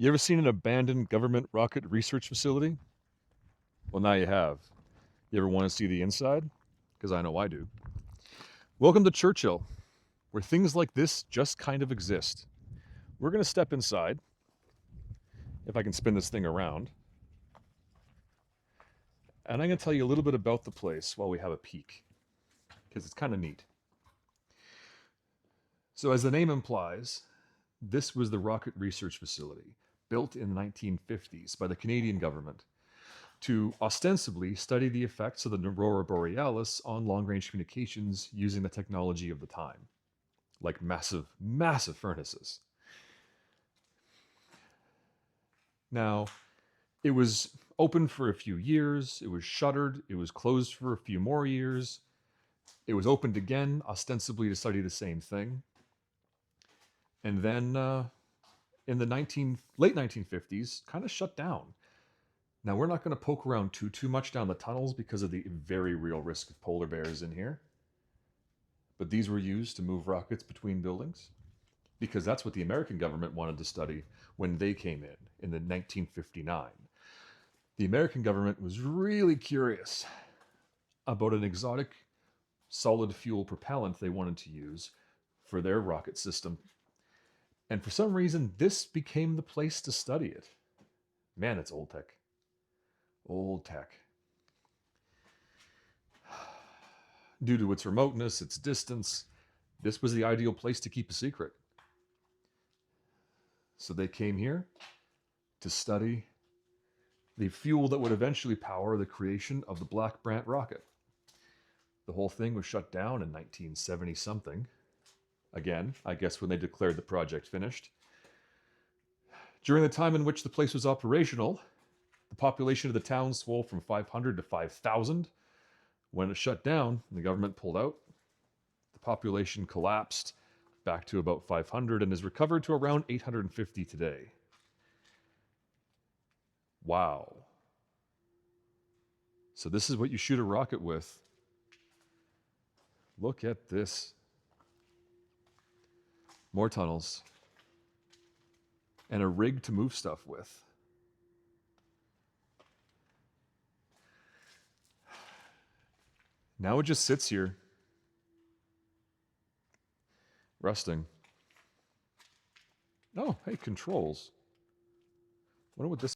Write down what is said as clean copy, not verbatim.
You ever seen an abandoned government rocket research facility? Well, now you have. You ever want to see the inside? Because I know I do. Welcome to Churchill, where things like this just kind of exist. We're going to step inside, if I can spin this thing around, and I'm going to tell you a little bit about the place while we have a peek, because it's kind of neat. So, as the name implies, this was the rocket research facility, built in the 1950s by the Canadian government to ostensibly study the effects of the aurora borealis on long-range communications using the technology of the time, like massive, massive furnaces. Now, it was open for a few years, it was shuttered, it was closed for a few more years, it was opened again, ostensibly to study the same thing. And then in the late 1950s, kind of shut down. Now, we're not going to poke around too much down the tunnels because of the very real risk of polar bears in here. But these were used to move rockets between buildings because that's what the American government wanted to study when they came in the 1959. The American government was really curious about an exotic solid fuel propellant they wanted to use for their rocket system. And for some reason, this became the place to study it. Man, it's old tech. Old tech. Due to its remoteness, its distance, this was the ideal place to keep a secret. So they came here to study the fuel that would eventually power the creation of the Black Brant rocket. The whole thing was shut down in 1970 something. Again, I guess when they declared the project finished. During the time in which the place was operational, the population of the town swelled from 500 to 5,000. When it shut down and the government pulled out, the population collapsed back to about 500 and has recovered to around 850 today. Wow. So this is what you shoot a rocket with. Look at this. More tunnels. And a rig to move stuff with. Now it just sits here, resting. Oh, hey, controls. Wonder what this